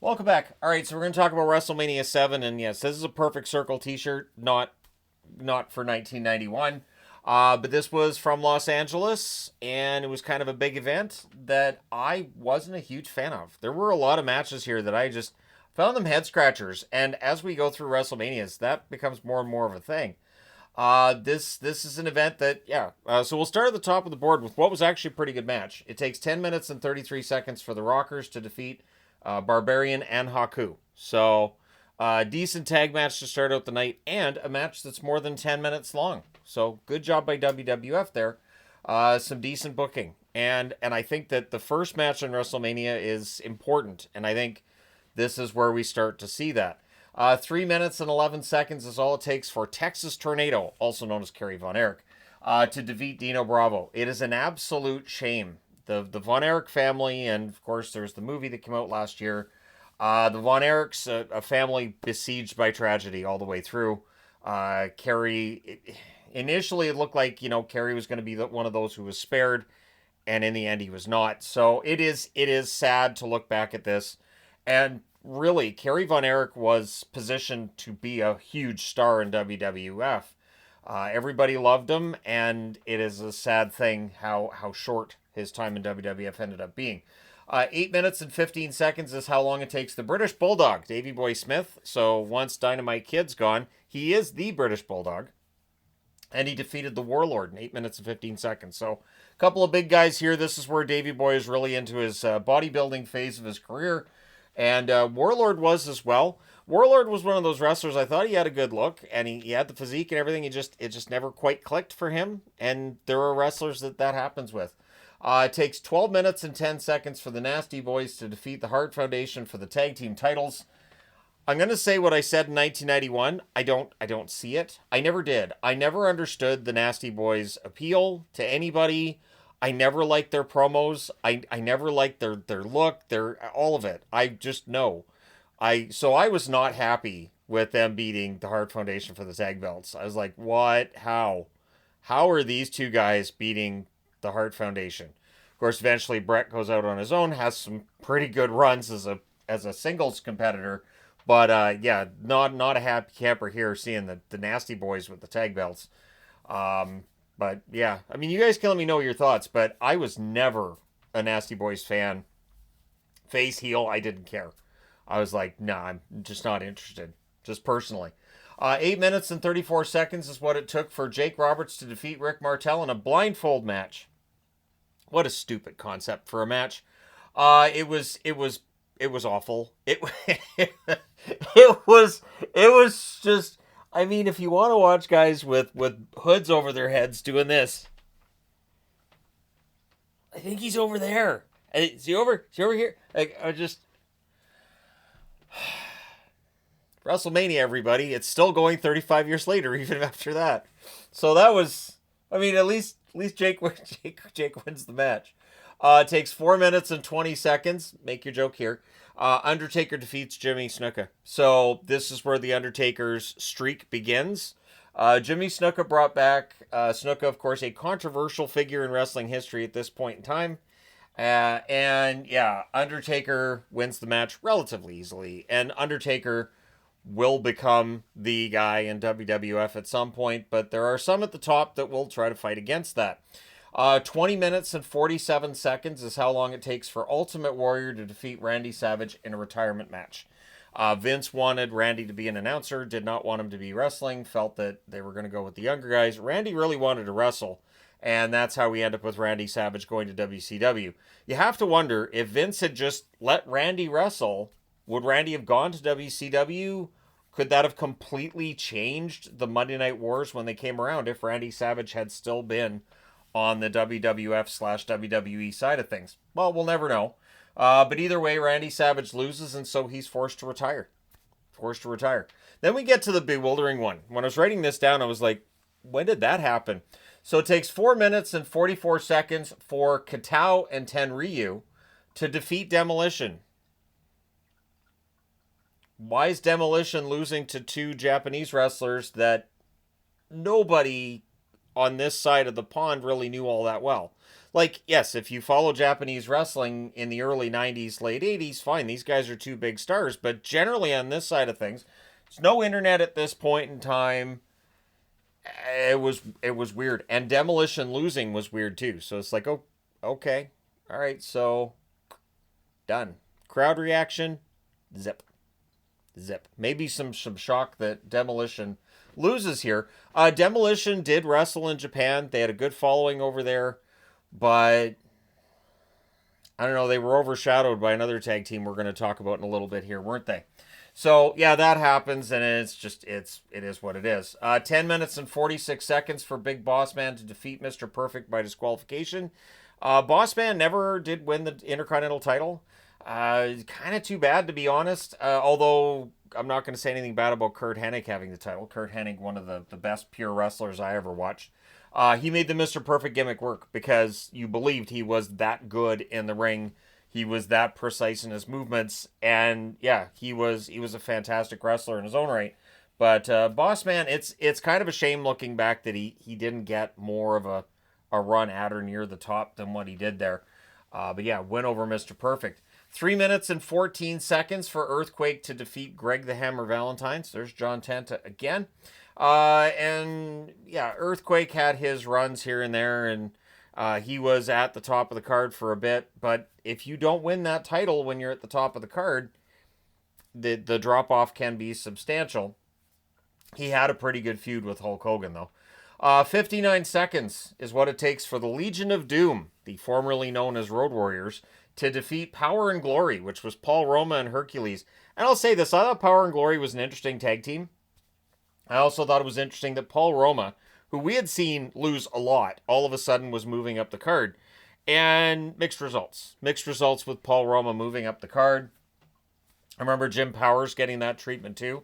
Welcome back. All right, so we're going to talk about WrestleMania 7, and yes, this is a Perfect Circle t-shirt, not for 1991. But this was from Los Angeles, and it was kind of a big event that I wasn't a huge fan of. There were a lot of matches here that I just found them head scratchers, and as we go through WrestleManias, that becomes more and more of a thing. This is an event that, yeah. So we'll start at the top of the board with what was actually a pretty good match. It takes 10 minutes and 33 seconds for the Rockers to defeat Barbarian and Haku. So, decent tag match to start out the night, and a match that's more than 10 minutes long. So, good job by WWF there. Some decent booking. And I think that the first match on WrestleMania is important, and I think this is where we start to see that. 3 minutes and 11 seconds is all it takes for Texas Tornado, also known as Kerry Von Erich, to defeat Dino Bravo. It is an absolute shame. The Von Erich family, and of course there's the movie that came out last year. The Von Erichs, a family besieged by tragedy all the way through. Kerry, initially it looked like, Kerry was going to be one of those who was spared, and in the end he was not. So it is sad to look back at this. And really, Kerry Von Erich was positioned to be a huge star in WWF. Everybody loved him, and it is a sad thing how short his time in WWF ended up being. 8 minutes and 15 seconds is how long it takes the British Bulldog, Davey Boy Smith. So once Dynamite Kid's gone, he is the British Bulldog. And he defeated the Warlord in 8 minutes and 15 seconds. So a couple of big guys here. This is where Davey Boy is really into his bodybuilding phase of his career. And Warlord was as well. Warlord was one of those wrestlers. I thought he had a good look, and he had the physique and everything. It just never quite clicked for him. And there are wrestlers that happens with. It takes 12 minutes and 10 seconds for the Nasty Boys to defeat the Hart Foundation for the tag team titles. I'm going to say what I said in 1991. I don't see it. I never did. I never understood the Nasty Boys' appeal to anybody. I never liked their promos. I never liked their look, all of it. I just know. So I was not happy with them beating the Hart Foundation for the tag belts. I was like, what? How? How are these two guys beating the Hart Foundation? Of course, eventually Brett goes out on his own, has some pretty good runs as a singles competitor. But yeah, not a happy camper here seeing the Nasty Boys with the tag belts. But yeah, I mean, you guys can let me know your thoughts, but I was never a Nasty Boys fan. Face, heel, I didn't care. I was like, nah, I'm just not interested, just personally. 8 minutes and 34 seconds is what it took for Jake Roberts to defeat Rick Martel in a blindfold match. What a stupid concept for a match. It was awful. It was just, I mean, if you want to watch guys with hoods over their heads doing this, I think he's over there. Is he over here? Like, I just WrestleMania, everybody. It's still going 35 years later, even after that. So that was, I mean, at least Jake wins the match. It takes 4 minutes and 20 seconds. Make your joke here. Undertaker defeats Jimmy Snuka. So this is where the Undertaker's streak begins. Jimmy Snuka brought back Snuka, of course, a controversial figure in wrestling history at this point in time. And yeah, Undertaker wins the match relatively easily. And Undertaker will become the guy in WWF at some point, but there are some at the top that will try to fight against that. 20 minutes and 47 seconds is how long it takes for Ultimate Warrior to defeat Randy Savage in a retirement match. Vince wanted Randy to be an announcer, did not want him to be wrestling, felt that they were going to go with the younger guys. Randy really wanted to wrestle, and that's how we end up with Randy Savage going to WCW. You have to wonder, if Vince had just let Randy wrestle, would Randy have gone to WCW? Could that have completely changed the Monday Night Wars when they came around if Randy Savage had still been on the WWF/WWE side of things? Well, we'll never know. But either way, Randy Savage loses, and so he's forced to retire. Then we get to the bewildering one. When I was writing this down, I was like, when did that happen? So it takes 4 minutes and 44 seconds for Katao and Tenryu to defeat Demolition. Why is Demolition losing to two Japanese wrestlers that nobody on this side of the pond really knew all that well? Like, yes, if you follow Japanese wrestling in the early 90s, late 80s, fine, these guys are two big stars. But generally, on this side of things, there's no internet at this point in time. It was weird, and Demolition losing was weird too. So it's like, oh, okay, all right, so done. Crowd reaction, zip, zip. Maybe some shock that Demolition loses here. Demolition did wrestle in Japan. They had a good following over there, but I don't know. They were overshadowed by another tag team we're going to talk about in a little bit here, weren't they? So yeah, that happens, and it is what it is. 10 minutes and 46 seconds for Big Boss Man to defeat Mr. Perfect by disqualification. Boss Man never did win the Intercontinental title. Kind of too bad, to be honest. Although I'm not going to say anything bad about Kurt Hennig having the title. Kurt Hennig, one of the best pure wrestlers I ever watched. He made the Mr. Perfect gimmick work because you believed he was that good in the ring. He was that precise in his movements, and yeah, he was a fantastic wrestler in his own right. But Boss Man, it's kind of a shame looking back that he didn't get more of a run at or near the top than what he did there. But yeah, win over Mr. Perfect. 3 minutes and 14 seconds for Earthquake to defeat Greg the Hammer Valentine. So there's John Tenta again. And yeah, Earthquake had his runs here and there, and he was at the top of the card for a bit. But if you don't win that title when you're at the top of the card, the drop off can be substantial. He had a pretty good feud with Hulk Hogan, though. 59 seconds is what it takes for the Legion of Doom, the formerly known as Road Warriors, to defeat Power and Glory, which was Paul Roma and Hercules. And I'll say this, I thought Power and Glory was an interesting tag team. I also thought it was interesting that Paul Roma, who we had seen lose a lot, all of a sudden was moving up the card. And mixed results. Mixed results with Paul Roma moving up the card. I remember Jim Powers getting that treatment too.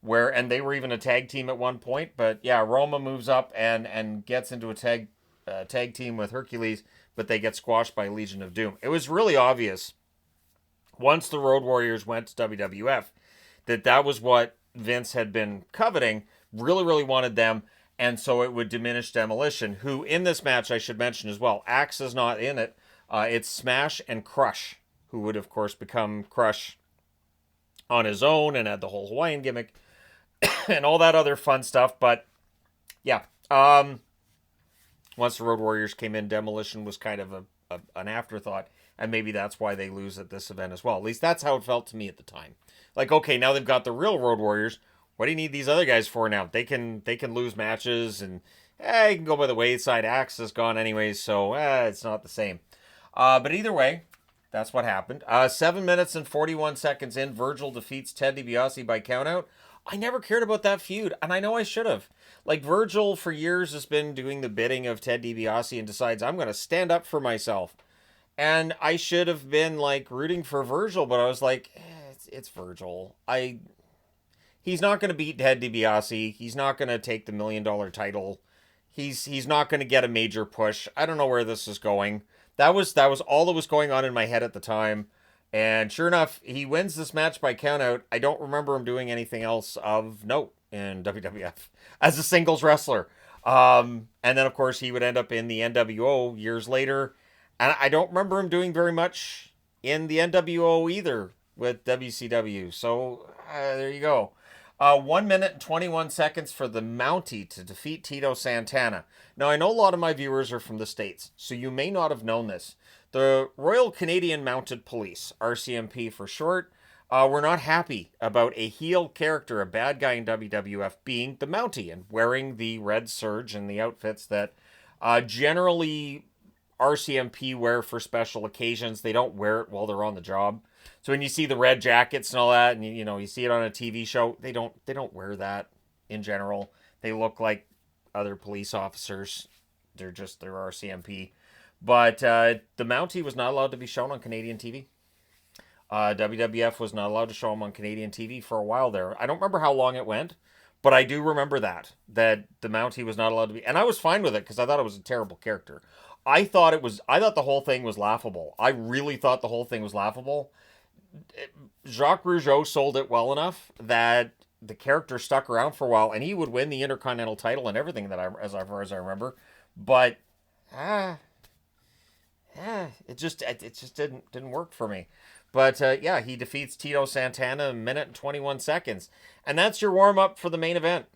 And they were even a tag team at one point. But yeah, Roma moves up and gets into a tag team with Hercules, but they get squashed by Legion of Doom. It was really obvious once the Road Warriors went to WWF that was what Vince had been coveting, really, really wanted them, and so it would diminish Demolition, who in this match, I should mention as well, Axe is not in it. It's Smash and Crush, who would, of course, become Crush on his own and had the whole Hawaiian gimmick and all that other fun stuff. But yeah, once the Road Warriors came in, Demolition was kind of an afterthought, and maybe that's why they lose at this event as well. At least that's how it felt to me at the time. Like, okay, now they've got the real Road Warriors. What do you need these other guys for now? They can lose matches, and you can go by the wayside. Axe is gone anyways, so it's not the same. But either way, that's what happened. 7 minutes and 41 seconds in, Virgil defeats Ted DiBiase by countout. I never cared about that feud, and I know I should have. Like, Virgil for years has been doing the bidding of Ted DiBiase and decides, I'm going to stand up for myself. And I should have been, like, rooting for Virgil, but I was like, it's Virgil. He's not going to beat Ted DiBiase. He's not going to take the $1 million title. He's not going to get a major push. I don't know where this is going. That was all that was going on in my head at the time. And sure enough, he wins this match by countout. I don't remember him doing anything else of note in WWF as a singles wrestler. And then, of course, he would end up in the NWO years later. And I don't remember him doing very much in the NWO either with WCW. So there you go. 1 minute and 21 seconds for the Mountie to defeat Tito Santana. Now, I know a lot of my viewers are from the States, so you may not have known this. The Royal Canadian Mounted Police, RCMP for short, were not happy about a heel character, a bad guy in WWF, being the Mountie and wearing the red serge and the outfits that generally RCMP wear for special occasions. They don't wear it while they're on the job. So when you see the red jackets and all that, and you see it on a TV show, they don't wear that in general. They look like other police officers. They're RCMP. But the Mountie was not allowed to be shown on Canadian TV. WWF was not allowed to show him on Canadian TV for a while there. I don't remember how long it went, but I do remember that the Mountie was not allowed to be, and I was fine with it because I thought it was a terrible character. I thought the whole thing was laughable. I really thought the whole thing was laughable. Jacques Rougeau sold it well enough that the character stuck around for a while, and he would win the Intercontinental title and everything as far as I remember. But it just didn't work for me. But yeah, he defeats Tito Santana in a minute and 21 seconds, and that's your warm up for the main event.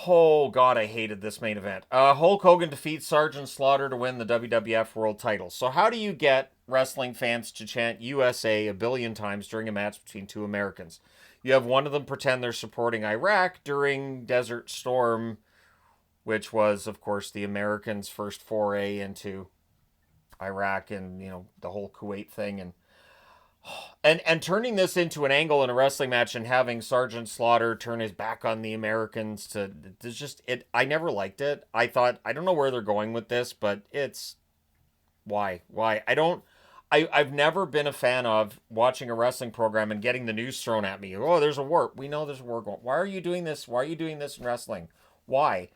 Oh God, I hated this main event. Hulk Hogan defeats Sergeant Slaughter to win the WWF World Title. So how do you get wrestling fans to chant USA a billion times during a match between two Americans? You have one of them pretend they're supporting Iraq during Desert Storm, which was, of course, the Americans' first foray into Iraq and the whole Kuwait thing, and turning this into an angle in a wrestling match and having Sergeant Slaughter turn his back on the Americans to it's just it. I never liked it. I thought I don't know where they're going with this, but it's why I don't. I've never been a fan of watching a wrestling program and getting the news thrown at me. Oh, there's a war. We know there's a war going. Why are you doing this? Why are you doing this in wrestling? Why?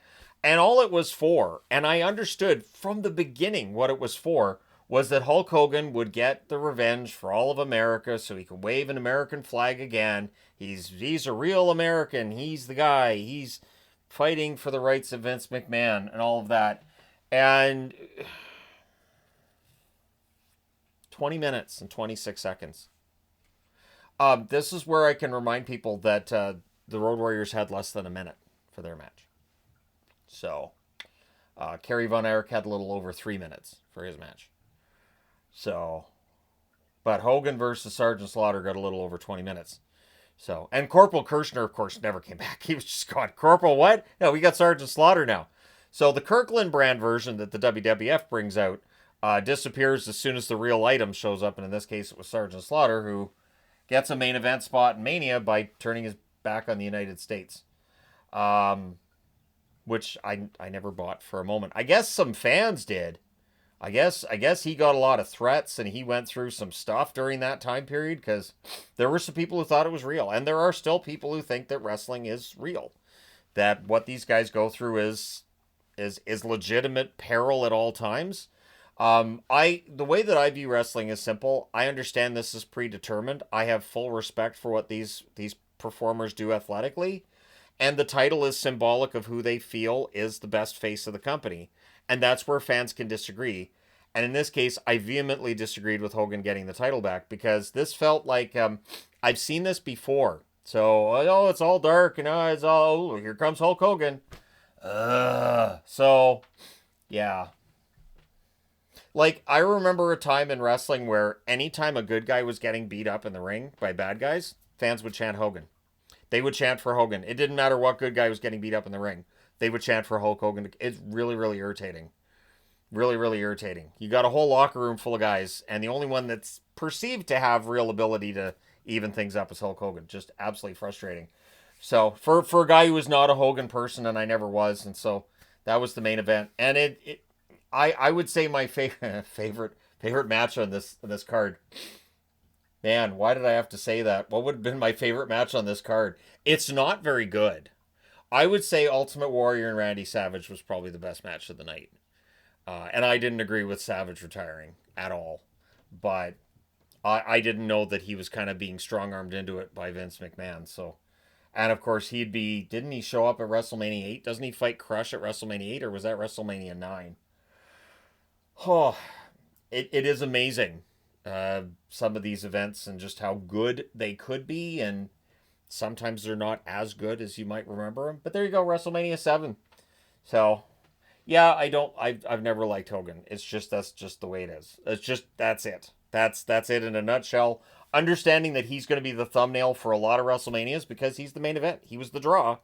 And all it was for, and I understood from the beginning what it was for, was that Hulk Hogan would get the revenge for all of America so he could wave an American flag again. He's a real American. He's the guy. He's fighting for the rights of Vince McMahon and all of that. And 20 minutes and 26 seconds. This is where I can remind people that the Road Warriors had less than a minute for their match. So, Kerry Von Erich had a little over 3 minutes for his match. So, but Hogan versus Sergeant Slaughter got a little over 20 minutes. So, and Corporal Kirshner, of course, never came back. He was just gone. Corporal what? No, we got Sergeant Slaughter now. So the Kirkland brand version that the WWF brings out disappears as soon as the real item shows up. And in this case, it was Sergeant Slaughter, who gets a main event spot in Mania by turning his back on the United States. Which I never bought for a moment. I guess some fans did. I guess he got a lot of threats and he went through some stuff during that time period because there were some people who thought it was real. And there are still people who think that wrestling is real. That what these guys go through is legitimate peril at all times. The way that I view wrestling is simple. I understand this is predetermined. I have full respect for what these performers do athletically. And the title is symbolic of who they feel is the best face of the company. And that's where fans can disagree. And in this case, I vehemently disagreed with Hogan getting the title back because this felt like I've seen this before. So, oh, it's all dark and it's all, oh, here comes Hulk Hogan. So, yeah. Like, I remember a time in wrestling where anytime a good guy was getting beat up in the ring by bad guys, fans would chant Hogan. They would chant for Hogan. It didn't matter what good guy was getting beat up in the ring. They would chant for Hulk Hogan. It's really, really irritating. Really, really irritating. You got a whole locker room full of guys, and the only one that's perceived to have real ability to even things up is Hulk Hogan. Just absolutely frustrating. So, for a guy who was not a Hogan person, and I never was, and so that was the main event. And I would say my favorite match on this card. Man, why did I have to say that? What would have been my favorite match on this card? It's not very good. I would say Ultimate Warrior and Randy Savage was probably the best match of the night. And I didn't agree with Savage retiring at all. But I didn't know that he was kind of being strong-armed into it by Vince McMahon. So, and of course, didn't he show up at WrestleMania 8? Doesn't he fight Crush at WrestleMania 8 or was that WrestleMania 9? Oh, it is amazing. Some of these events and just how good they could be, and sometimes they're not as good as you might remember them. But there you go, WrestleMania 7. So, yeah, I've never liked Hogan. It's just that's just the way it is. That's it. That's it in a nutshell. Understanding that he's going to be the thumbnail for a lot of WrestleManias because he's the main event. He was the draw.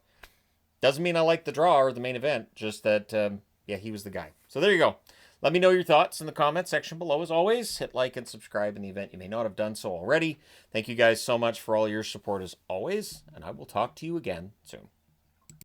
Doesn't mean I like the draw or the main event. Just that yeah, he was the guy. So there you go. Let me know your thoughts in the comment section below. As always, hit like and subscribe in the event you may not have done so already. Thank you guys so much for all your support as always, and I will talk to you again soon.